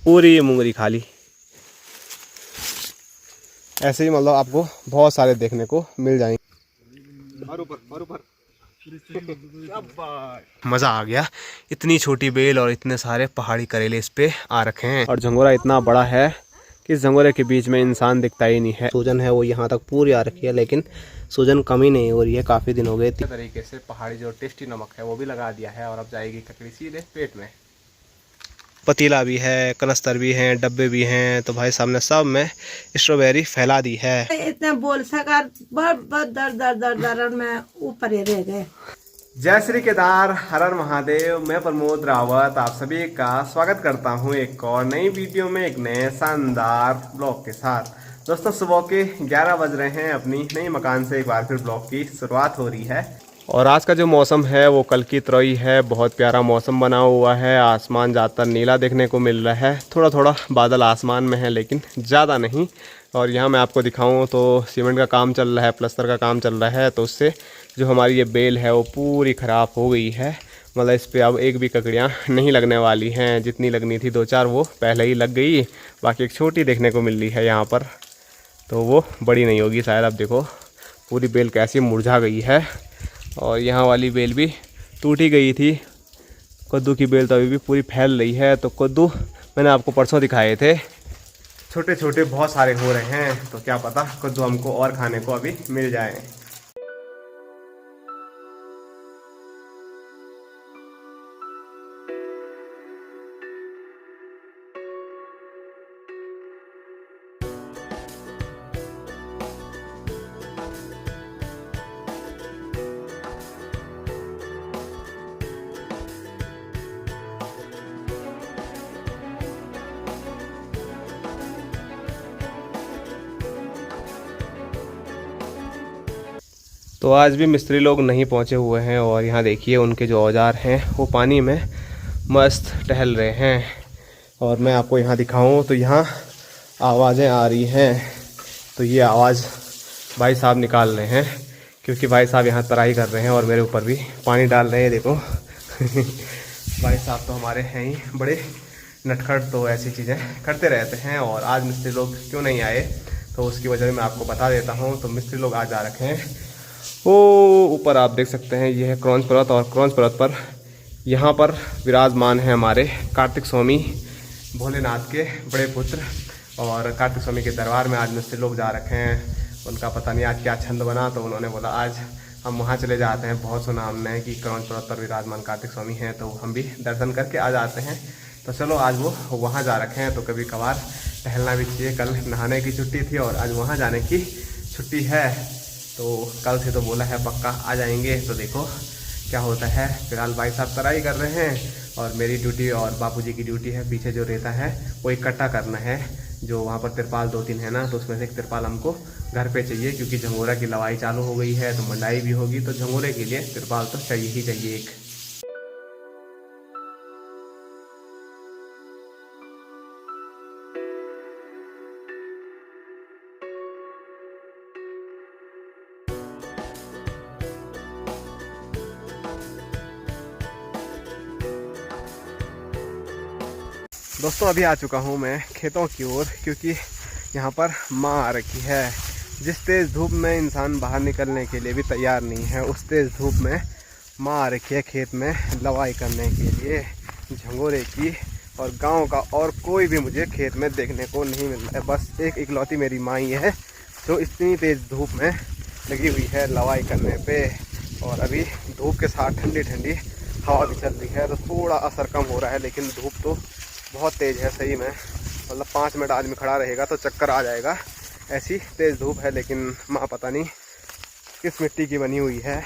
पूरी मूंगरी खाली। ऐसे ही मतलब आपको बहुत सारे देखने को मिल जाएंगे। और ऊपर मज़ा आ गया। इतनी छोटी बेल और इतने सारे पहाड़ी करेले इस पे आ रखे हैं। और झंगोरा इतना बड़ा है कि इस झंगोरे के बीच में इंसान दिखता ही नहीं है। सूजन है वो यहाँ तक पूरी आ रखी है, लेकिन सूजन कमी नहीं हो रही है, काफ़ी दिन हो गए। इस तरीके से पहाड़ी जो टेस्टी नमक है वो भी लगा दिया है और अब जाएगी ककड़ी सीधे पेट में। पतीला भी है, कनस्तर भी हैं, डब्बे भी हैं। तो भाई साहब ने सब में स्ट्रॉबेरी फैला दी है। इतना बोल सका बहुत दर में ऊपर रह गए। जय श्री केदार, हर हर महादेव। मैं प्रमोद रावत आप सभी का स्वागत करता हूं एक और नई वीडियो में, एक नए शानदार ब्लॉग के साथ। दोस्तों सुबह के 11 बज रहे हैं, अपनी नई मकान से एक बार फिर ब्लॉग की शुरुआत हो रही है। और आज का जो मौसम है वो कल की तरह ही है, बहुत प्यारा मौसम बना हुआ है। आसमान ज़्यादातर नीला देखने को मिल रहा है, थोड़ा थोड़ा बादल आसमान में है लेकिन ज़्यादा नहीं। और यहाँ मैं आपको दिखाऊं तो सीमेंट का काम चल रहा है, प्लास्टर का काम चल रहा है, तो उससे जो हमारी ये बेल है वो पूरी ख़राब हो गई है। मतलब इस पर अब एक भी ककड़ियाँ नहीं लगने वाली हैं। जितनी लगनी थी 2-4 वो पहले ही लग गई, बाकी एक छोटी देखने को मिल रही है यहाँ पर, तो वो बड़ी नहीं होगी शायद। अब देखो पूरी बेल कैसी मुरझा गई है। और यहाँ वाली बेल भी टूटी गई थी। कद्दू की बेल तो अभी भी पूरी फैल रही है। तो कद्दू मैंने आपको परसों दिखाए थे, छोटे छोटे बहुत सारे हो रहे हैं। तो क्या पता कद्दू हमको और खाने को अभी मिल जाए। तो आज भी मिस्त्री लोग नहीं पहुंचे हुए हैं और यहाँ देखिए उनके जो औजार हैं वो पानी में मस्त टहल रहे हैं। और मैं आपको यहाँ दिखाऊं तो यहाँ आवाज़ें आ रही हैं। तो ये आवाज़ भाई साहब निकाल रहे हैं, क्योंकि भाई साहब यहाँ तराई कर रहे हैं और मेरे ऊपर भी पानी डाल रहे हैं। देखो भाई साहब तो हमारे हैं ही बड़े नटखट, तो ऐसी चीज़ें करते रहते हैं। और आज मिस्त्री लोग क्यों नहीं आए तो उसकी वजह मैं आपको बता देता हूँ। तो मिस्त्री लोग आज आ रखे हैं वो ऊपर, आप देख सकते हैं ये है क्रॉन्च पर्वत। और क्रॉन्च पर्वत पर यहाँ पर विराजमान है हमारे कार्तिक स्वामी, भोलेनाथ के बड़े पुत्र। और कार्तिक स्वामी के दरबार में आज मिस्त्री लोग जा रखे हैं। उनका पता नहीं आज क्या छंद बना, तो उन्होंने बोला आज हम वहाँ चले जाते हैं। बहुत सुना हमने कि क्रॉन्च पर्वत पर विराजमान कार्तिक स्वामी हैं, तो हम भी दर्शन करके आ जाते हैं। तो चलो आज वो वहाँ जा रखे हैं, तो कभी कभार टहलना भी चाहिए। कल नहाने की छुट्टी थी और आज वहाँ जाने की छुट्टी है, तो कल से तो बोला है पक्का आ जाएंगे। तो देखो क्या होता है। फिलहाल भाई साहब तराई कर रहे हैं और मेरी ड्यूटी और बापूजी की ड्यूटी है पीछे जो रहता है वो इकट्ठा करना है। जो वहाँ पर तिरपाल 2-3 है ना, तो उसमें से एक तिरपाल हमको घर पे चाहिए, क्योंकि झंगोरा की लवाई चालू हो गई है, तो मंडाई भी होगी, तो झंगोरे के लिए तिरपाल तो चाहिए ही चाहिए एक। दोस्तों अभी आ चुका हूँ मैं खेतों की ओर, क्योंकि यहाँ पर माँ आ रखी है। जिस तेज़ धूप में इंसान बाहर निकलने के लिए भी तैयार नहीं है, उस तेज़ धूप में माँ आ रखी है खेत में लवाई करने के लिए झंगोरे की। और गांव का और कोई भी मुझे खेत में देखने को नहीं मिल रहा है, बस एक इकलौती मेरी माँ ही है जो इतनी तेज़ धूप में लगी हुई है लवाई करने पे। और अभी धूप के साथ ठंडी ठंडी हवा भी चल रही है, तो थोड़ा असर कम हो रहा है, लेकिन धूप तो बहुत तेज़ है सही में। मतलब 5 मिनट आदमी खड़ा रहेगा तो चक्कर आ जाएगा, ऐसी तेज़ धूप है। लेकिन माँ पता नहीं किस मिट्टी की बनी हुई है,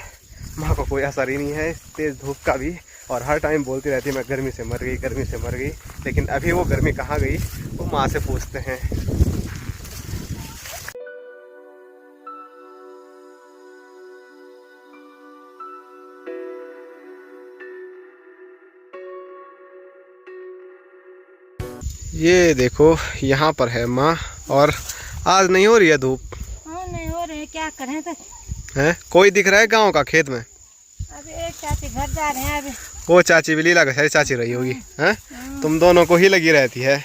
माँ को कोई असर ही नहीं है इस तेज़ धूप का भी। और हर टाइम बोलती रहती है मैं गर्मी से मर गई, गर्मी से मर गई। लेकिन अभी वो गर्मी कहाँ गई, वो माँ से पूछते हैं। ये देखो यहाँ पर है माँ, और आज नहीं हो रही है धूप। हाँ नहीं हो रहे, क्या करें। तो है कोई दिख रहा है गांव का खेत में? अभी एक चाची घर जा रहे हैं। अभी वो चाची भी लीला का सारी चाची रही होगी। हैं तुम दोनों को ही लगी रहती है।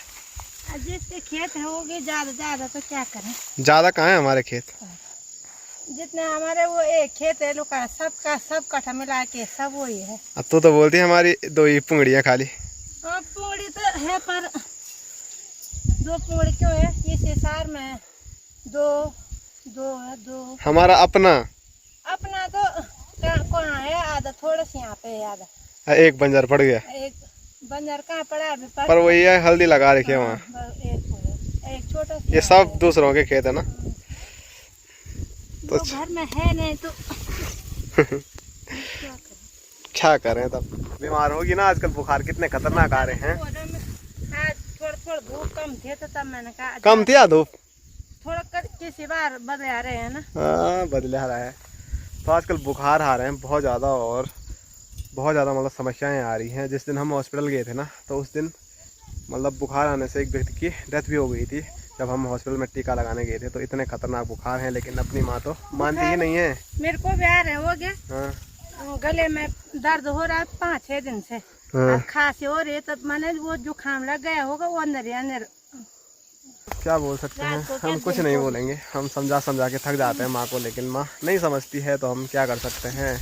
खेत होगी ज्यादा तो क्या करें। ज़्यादा कहाँ है हमारे खेत? जितने हमारे वो एक खेत है लुका सब कट्ठा मिला के सब वही है। अब तो बोलती है हमारी 2 ही पुंगड़ियाँ खाली। हाँ पुंगड़ी तो है पर 2 पुंगड़ी क्यों है, इस हिसाब में 2 हमारा अपना तो कहाँ है, आधा थोड़ा सी यहाँ पे है, आधा एक बंजर पड़ गया। एक बंजर कहाँ पड़ा अभी पर वही है, हल्दी लगा रखी है वहाँ। एक छोटा सा ये सब दूसरों के खेत है ना, तो घर में है नहीं तो क्या करें। तब बीमार होगी ना, आजकल बुखार कितने खतरनाक आ रहे हैं। थोड़ा धूप कम थे तो तब मैंने कहा कम थी धूप, थोड़ा किसी बार बदले आ रहे हैं ना। हाँ बदले आ रहा है, तो आजकल बुखार आ रहे हैं बहुत ज़्यादा, और बहुत ज़्यादा मतलब समस्याएं आ रही हैं। जिस दिन हम हॉस्पिटल गए थे ना, तो उस दिन मतलब बुखार आने से एक व्यक्ति की डेथ भी हो गई थी। जब हम हॉस्पिटल में टीका लगाने गए थे तो इतने खतरनाक बुखार हैं, लेकिन अपनी माँ तो मानती ही नहीं है। मेरे को भी आ रहे हो गया। हाँ। गले में दर्द हो रहा है 5-6 दिन से। हाँ। खांसी हो रही है तो मैंने वो जुकाम लग गया होगा, वो अंदर ही अंदर। क्या बोल सकते हैं, हम कुछ नहीं बोलेंगे। हम समझा के थक जाते हैं माँ को, लेकिन माँ नहीं समझती है, तो हम क्या कर सकते हैं।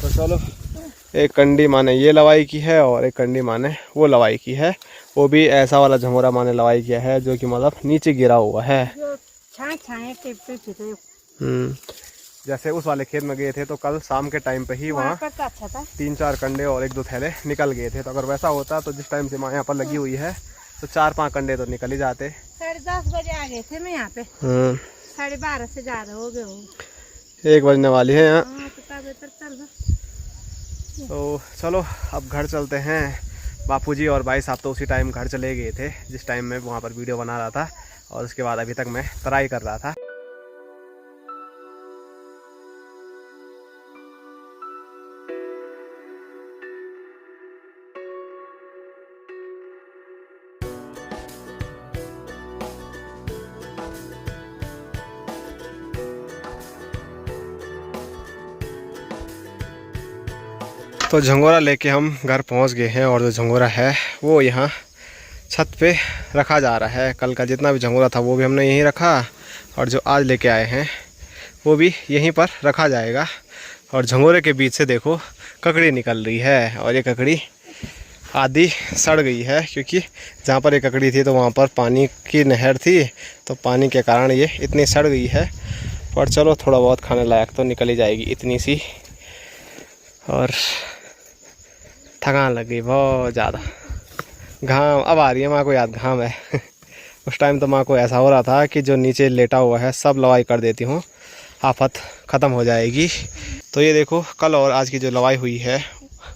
तो चलो, एक कंडी माँ ने ये लवाई की है और एक कंडी माँ ने वो लवाई की है। वो भी ऐसा वाला झंगोरा माँ ने लवाई किया है जो कि मतलब नीचे गिरा हुआ है। जैसे उस वाले खेत में गए थे तो कल शाम के टाइम पे ही वहाँ 3-4 कंडे और 1-2 थैले निकल गए थे। तो अगर वैसा होता तो जिस टाइम से माँ यहाँ पर लगी हुई है तो 4-5 कंडे तो निकल ही जाते। 10:30 बजे आ गए थे मैं यहाँ पे। 12:30 से ज्यादा हो गए, 1 बजने वाली है यहाँ। तो तो चलो अब घर चलते हैं। बापूजी और भाई साहब तो उसी टाइम घर चले गए थे जिस टाइम मैं वहाँ पर वीडियो बना रहा था, और उसके बाद अभी तक मैं तराई कर रहा था। तो झंगोरा लेके हम घर पहुंच गए हैं, और जो झंगोरा है वो यहाँ छत पे रखा जा रहा है। कल का जितना भी झंगोरा था वो भी हमने यहीं रखा, और जो आज लेके आए हैं वो भी यहीं पर रखा जाएगा। और झंगोरे के बीच से देखो ककड़ी निकल रही है, और ये ककड़ी आधी सड़ गई है, क्योंकि जहाँ पर ये ककड़ी थी तो वहाँ पर पानी की नहर थी, तो पानी के कारण ये इतनी सड़ गई है। पर चलो, थोड़ा बहुत खाने लायक तो निकल ही जाएगी इतनी सी। और थकान लग गई बहुत ज़्यादा, घाम अब आ रही है माँ को याद, घाम है। उस टाइम तो माँ को ऐसा हो रहा था कि जो नीचे लेटा हुआ है सब लवाई कर देती हूँ, आफत ख़त्म हो जाएगी। तो ये देखो, कल और आज की जो लवाई हुई है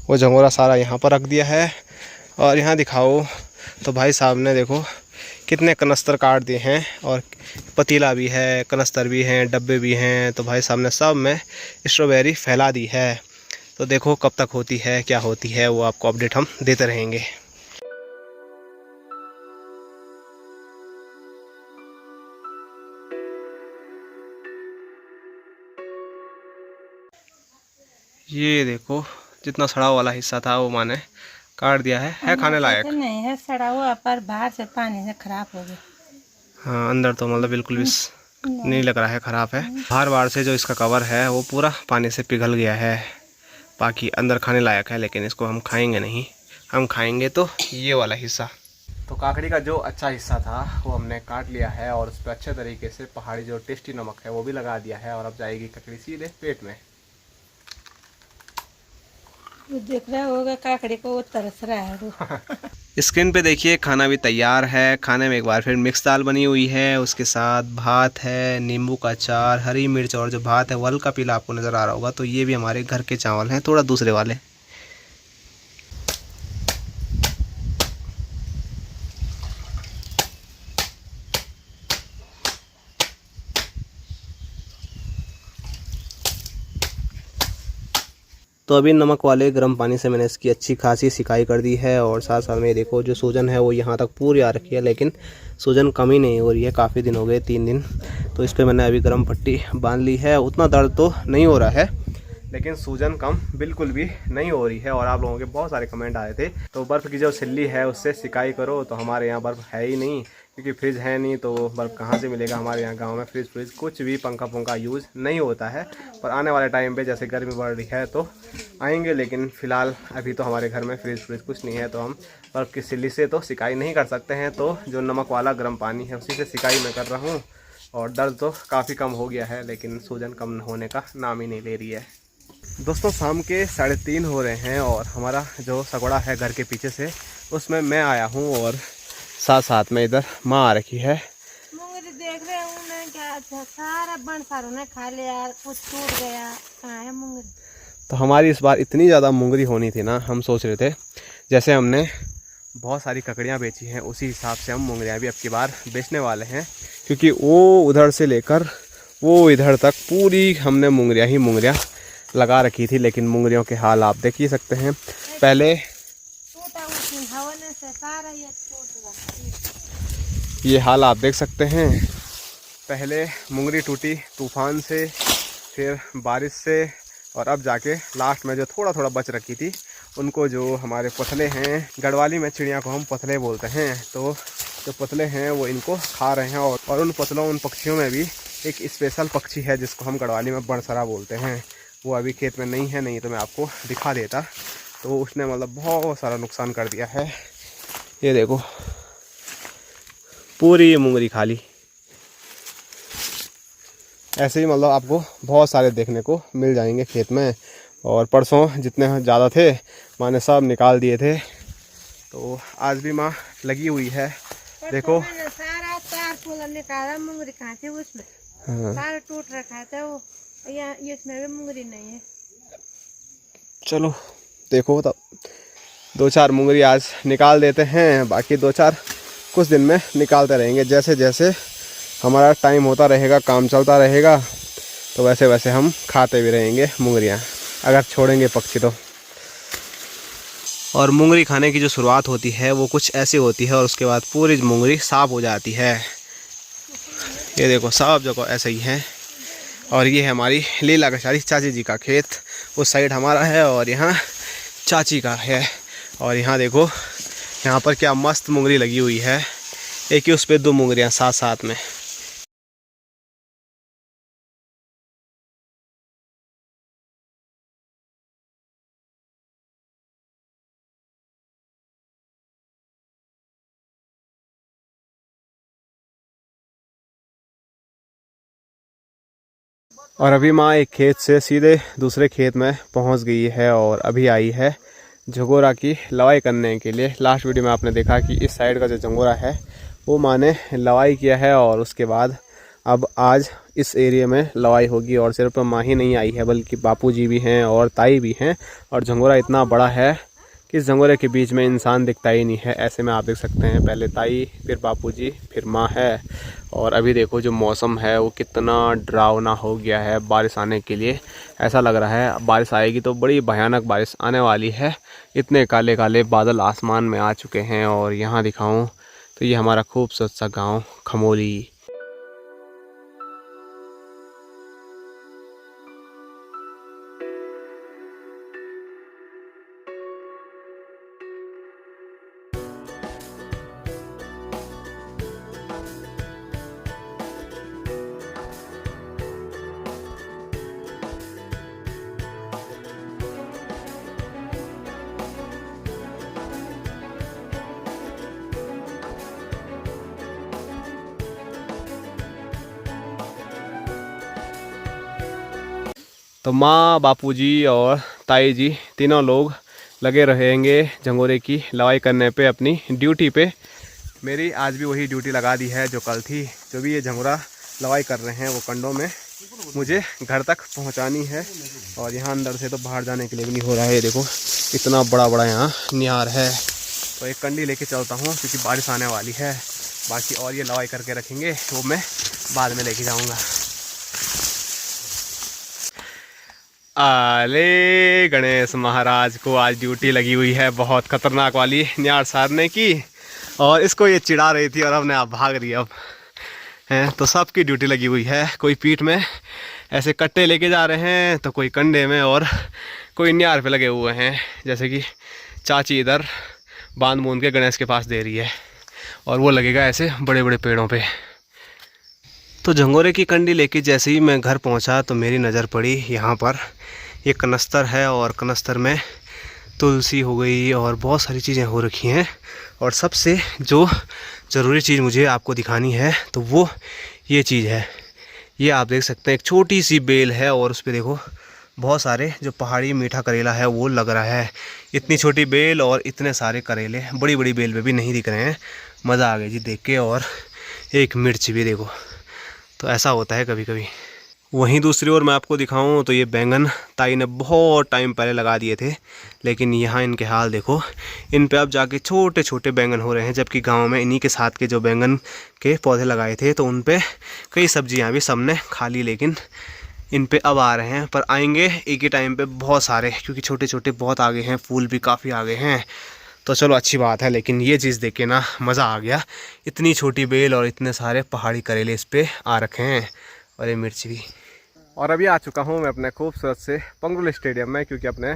वो झंगोरा सारा यहाँ पर रख दिया है। और यहाँ दिखाओ तो भाई साहब ने देखो कितने कनस्तर काट दिए हैं, और पतीला भी है, कनस्तर भी हैं, डब्बे भी हैं। तो भाई साहब ने सब में स्ट्रॉबेरी फैला दी है। तो देखो कब तक होती है, क्या होती है, वो आपको अपडेट हम देते रहेंगे। ये देखो, जितना सड़ा वाला हिस्सा था वो माँ ने काट दिया है खाने लायक नहीं है, सड़ा हुआ, पर बाहर से पानी से खराब हो गया। हाँ, अंदर तो मतलब बिल्कुल भी नहीं लग रहा है, ख़राब है। बाहर से जो इसका कवर है वो पूरा पानी से पिघल गया है, बाकी अंदर खाने लायक है, लेकिन इसको हम खाएंगे नहीं। हम खाएंगे तो ये वाला हिस्सा। तो काकड़ी का जो अच्छा हिस्सा था वो हमने काट लिया है, और उस पर अच्छे तरीके से पहाड़ी जो टेस्टी नमक है वो भी लगा दिया है, और अब जाएगी ककड़ी सीधे पेट में। देख रहा होगा काकड़ी को वो तरस रहा है। स्क्रीन पे देखिए खाना भी तैयार है। खाने में एक बार फिर मिक्स दाल बनी हुई है, उसके साथ भात है, नींबू का अचार, हरी मिर्च, और जो भात है वो हल्का पीला आपको नज़र आ रहा होगा, तो ये भी हमारे घर के चावल हैं, थोड़ा दूसरे वाले। तो अभी नमक वाले गर्म पानी से मैंने इसकी अच्छी खासी सिकाई कर दी है, और साथ साथ में देखो जो सूजन है वो यहाँ तक पूरी आ रखी है, लेकिन सूजन कम ही नहीं हो रही है। काफ़ी दिन हो गए, 3 दिन। तो इस पर मैंने अभी गर्म पट्टी बांध ली है। उतना दर्द तो नहीं हो रहा है, लेकिन सूजन कम बिल्कुल भी नहीं हो रही है। और आप लोगों के बहुत सारे कमेंट आए थे तो बर्फ़ की जो सिल्ली है उससे सिकाई करो, तो हमारे यहाँ बर्फ़ है ही नहीं क्योंकि फ्रिज है नहीं, तो बर्फ़ कहाँ से मिलेगा। हमारे यहाँ गांव में फ्रिज कुछ भी पंखा पंखा यूज़ नहीं होता है। पर आने वाले टाइम पे जैसे गर्मी बढ़ रही है तो आएंगे, लेकिन फ़िलहाल अभी तो हमारे घर में फ्रिज कुछ नहीं है, तो हम बर्फ़ की सिल्ली से तो सिकाई नहीं कर सकते हैं। तो जो नमक वाला गर्म पानी है उसी से सिकाई मैं कर रहा हूँ। और दर्द तो काफ़ी कम हो गया है, लेकिन सूजन कम होने का नाम ही नहीं ले रही है। दोस्तों शाम के 3:30 हो रहे हैं और हमारा जो सगोड़ा है घर के पीछे से उसमें मैं आया हूँ और साथ साथ में इधर माँ आ रखी है। मुंगरी देख रहे हूँ मैं, क्या अच्छा सारा बन सारों ने खा लिया, कुछ टूट गया, कहाँ है मुंगरी। तो हमारी इस बार इतनी ज़्यादा मुंगरी होनी थी ना, हम सोच रहे थे जैसे हमने बहुत सारी ककड़ियाँ बेची हैं उसी हिसाब से हम मुंगरियाँ भी अब की बार बेचने वाले हैं, क्योंकि वो उधर से लेकर वो इधर तक पूरी हमने मुंगरियाँ लगा रखी थी। लेकिन मुंगरियों के हाल आप देख ही सकते हैं। पहले ये हाल आप देख सकते हैं, पहले मुंगरी टूटी तूफान से, फिर बारिश से, और अब जाके लास्ट में जो थोड़ा थोड़ा बच रखी थी उनको जो हमारे पतले हैं, गढ़वाली में चिड़िया को हम पतले बोलते हैं, तो जो पतले हैं वो इनको खा रहे हैं। और उन पतलों उन पक्षियों में भी एक स्पेशल पक्षी है जिसको हम गढ़वाली में बड़सरा बोलते हैं, वो अभी खेत में नहीं है, नहीं तो मैं आपको दिखा देता। तो उसने मतलब बहुत सारा नुकसान कर दिया है। ये देखो पूरी मुंगरी खाली। ऐसे ही मतलब आपको बहुत सारे देखने को मिल जाएंगे खेत में। और परसों जितने ज़्यादा थे माँ ने सब निकाल दिए थे, तो आज भी माँ लगी हुई है। देखो सारा तार फूल निकाला, मुंगरी कहाँ थी उसमें। हाँ। सारा टूट रखा था वो, यहाँ इसमें भी मुंगरी नहीं है। चलो देखो तब 2-4 मुंगरी आज निकाल देते हैं, बाकी 2-4 कुछ दिन में निकालते रहेंगे। जैसे जैसे हमारा टाइम होता रहेगा, काम चलता रहेगा, तो वैसे वैसे हम खाते भी रहेंगे मुंगरियाँ, अगर छोड़ेंगे पक्षी तो। और मुंगरी खाने की जो शुरुआत होती है वो कुछ ऐसी होती है और उसके बाद पूरी मुंगरी साफ हो जाती है। ये देखो सब जगह ऐसे ही है। और ये है हमारी लीला कचारी चाची जी का खेत, उस साइड हमारा है और यहाँ चाची का है। और यहाँ देखो यहाँ पर क्या मस्त मुंगरी लगी हुई है, एक ही उस पर 2 मुंगरियाँ साथ साथ में। और अभी माँ एक खेत से सीधे दूसरे खेत में पहुंच गई है और अभी आई है झंगोरा की लवाई करने के लिए। लास्ट वीडियो में आपने देखा कि इस साइड का जो झंगोरा है वो माँ ने लवाई किया है और उसके बाद अब आज इस एरिया में लवाई होगी। और सिर्फ माँ ही नहीं आई है बल्कि बापूजी भी हैं और ताई भी हैं। और झंगोरा इतना बड़ा है कि इस झंगोरे के बीच में इंसान दिखता ही नहीं है। ऐसे में आप देख सकते हैं पहले ताई, फिर बापूजी, फिर माँ है। और अभी देखो जो मौसम है वो कितना डरावना हो गया है बारिश आने के लिए। ऐसा लग रहा है बारिश आएगी तो बड़ी भयानक बारिश आने वाली है। इतने काले काले बादल आसमान में आ चुके हैं। और यहाँ दिखाऊं तो ये हमारा खूबसूरत सा गाँव खमोली। तो माँ, बापूजी और ताई जी तीनों लोग लगे रहेंगे झंगोरे की लवाई करने पे अपनी ड्यूटी पे। मेरी आज भी वही ड्यूटी लगा दी है जो कल थी। जो भी ये झंगोरा लवाई कर रहे हैं वो कंडों में मुझे घर तक पहुंचानी है। और यहाँ अंदर से तो बाहर जाने के लिए भी नहीं हो रहा है। ये देखो इतना बड़ा बड़ा यहाँ निहार है। तो एक कंडी लेके चलता हूँ क्योंकि बारिश आने वाली है। बाकी और ये लवाई करके रखेंगे वो मैं बाद में लेके जाऊँगा। आले गणेश महाराज को आज ड्यूटी लगी हुई है बहुत खतरनाक वाली निहार सारने की। और इसको ये चिढ़ा रही थी और अपने आप भाग रही है अब हैं। तो सबकी ड्यूटी लगी हुई है, कोई पीठ में ऐसे कट्टे लेके जा रहे हैं, तो कोई कंडे में और कोई न्यार पे लगे हुए हैं। जैसे कि चाची इधर बांध बूंद के गणेश के पास दे रही है और वो लगेगा ऐसे बड़े बड़े पेड़ों पे। तो झंगोरे की कंडी लेके जैसे ही मैं घर पहुंचा तो मेरी नज़र पड़ी यहाँ पर ये कनस्तर है, और कनस्तर में तुलसी हो गई और बहुत सारी चीज़ें हो रखी हैं। और सबसे जो ज़रूरी चीज़ मुझे आपको दिखानी है तो वो ये चीज़ है। ये आप देख सकते हैं एक छोटी सी बेल है और उस पर देखो बहुत सारे जो पहाड़ी मीठा करेला है वो लग रहा है। इतनी छोटी बेल और इतने सारे करेले बड़ी बड़ी बेल पे भी नहीं दिख रहे हैं। मज़ा आ गया जी देख के। और एक मिर्च भी देखो, तो ऐसा होता है कभी कभी। वहीं दूसरी ओर मैं आपको दिखाऊं तो ये बैंगन ताई ने बहुत टाइम पहले लगा दिए थे, लेकिन यहाँ इनके हाल देखो, इन पे अब जाके छोटे छोटे बैंगन हो रहे हैं। जबकि गांव में इन्हीं के साथ के जो बैंगन के पौधे लगाए थे तो उन पे कई सब्जियां भी सबने खा ली, लेकिन इन पे अब आ रहे हैं। पर आएंगे एक ही टाइम पे बहुत सारे, क्योंकि छोटे छोटे बहुत आगे हैं, फूल भी काफ़ी आगे हैं। तो चलो अच्छी बात है। लेकिन ये चीज़ देख के ना मज़ा आ गया। इतनी छोटी बेल और इतने सारे पहाड़ी करेले इस पर आ रखे हैं, और ये मिर्च भी। और अभी आ चुका हूँ मैं अपने खूबसूरत से पंगरुल स्टेडियम में, क्योंकि अपने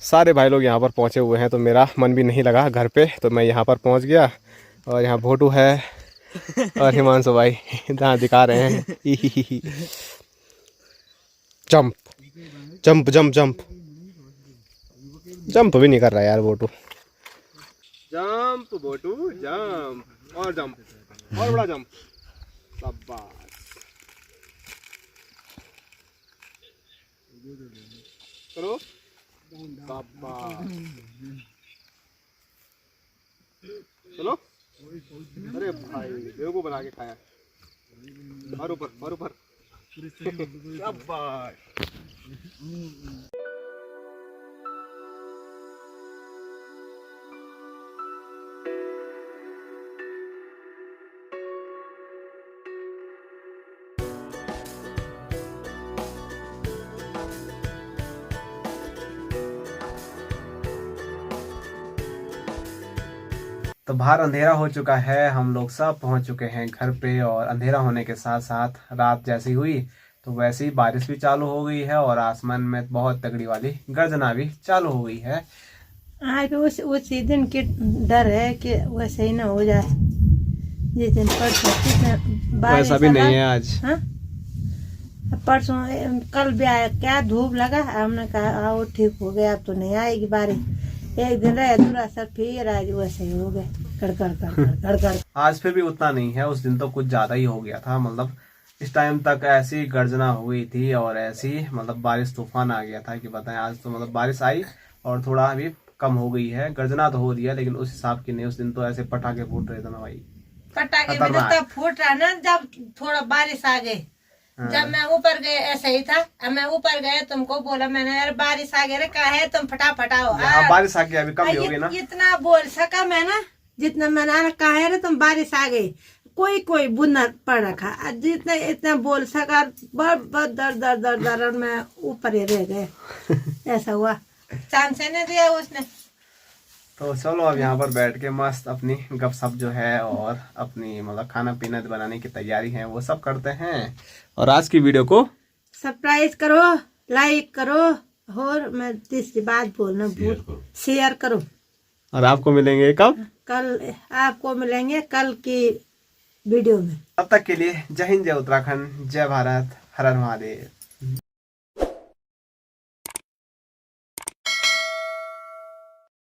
सारे भाई लोग यहाँ पर पहुँचे हुए हैं तो मेरा मन भी नहीं लगा घर पे, तो मैं यहाँ पर पहुँच गया। और यहाँ भोटू है और हिमांशु भाई जहाँ दिखा रहे हैं jump jump jump jump jump भी नहीं कर रहा यार भोटू। जंप भोटू जंप, और जंप और बड़ा जंप, शाबाश। करो चलो। अरे भाई बेवकूफ बना के खाया। और ऊपर और ऊपर शाबाश। तो बाहर अंधेरा हो चुका है, हम लोग सब पहुंच चुके हैं घर पे। और अंधेरा होने के साथ साथ रात जैसी हुई तो वैसे ही बारिश भी चालू हो गई है, और आसमान में बहुत तगड़ी वाली गर्जना भी चालू हो गई है। आज उस दिन के डर है कि वैसे ही ना हो जाए जिस दिन परसों। वैसा भी नहीं है आज। हाँ? परसों कल भी आया, क्या धूप लगा, हमने कहा आओ ठीक हो गया, अब तो नहीं आएगी बारिश। एक दिन रहे दूरा सर, फिर आज वैसे ही हो गए गड़गड़। आज फिर भी उतना नहीं है, उस दिन तो कुछ ज्यादा ही हो गया था। मतलब इस टाइम तक ऐसी गर्जना हुई थी और ऐसी मतलब बारिश तूफान आ गया था कि बताएं। आज तो मतलब बारिश आई और थोड़ा अभी कम हो गई है। गर्जना तो हो रही है लेकिन उस हिसाब की नहीं। उस दिन तो ऐसे पटाखे फूट रहे थे ना भाई, पटाखे भी तो तब फूट रहा ना जब थोड़ा बारिश आ गई। जब मैं ऊपर गए ऐसा ही था, अब मैं ऊपर गए तुमको बोला मैंने, यार बारिश आ गया रे, कहा है तुम फटाफट आओ। बारिश आ गई, अभी कम हो गई ना। इतना बोल सका मैं ना, जितना मैंने कहा है रे तुम बारिश आ गई, कोई कोई बुंदा पड़ रखा, जितना इतना बोल सका बहुत दर दर दर दर में ऊपर ही रह गए। ऐसा हुआ, चांद से नहीं दिया उसने। तो चलो अब यहाँ पर बैठ के मस्त अपनी गपशप जो है और अपनी मतलब खाना पीना बनाने की तैयारी है वो सब करते हैं। और आज की वीडियो को सब्सक्राइब करो, लाइक करो, और मैं तीसरी बात बोलना भूल, शेयर करो। और आपको मिलेंगे कब? कल आपको मिलेंगे कल की वीडियो में। तब तक के लिए जय हिंद, जय उत्तराखंड, जय भारत, हर हर महादेव।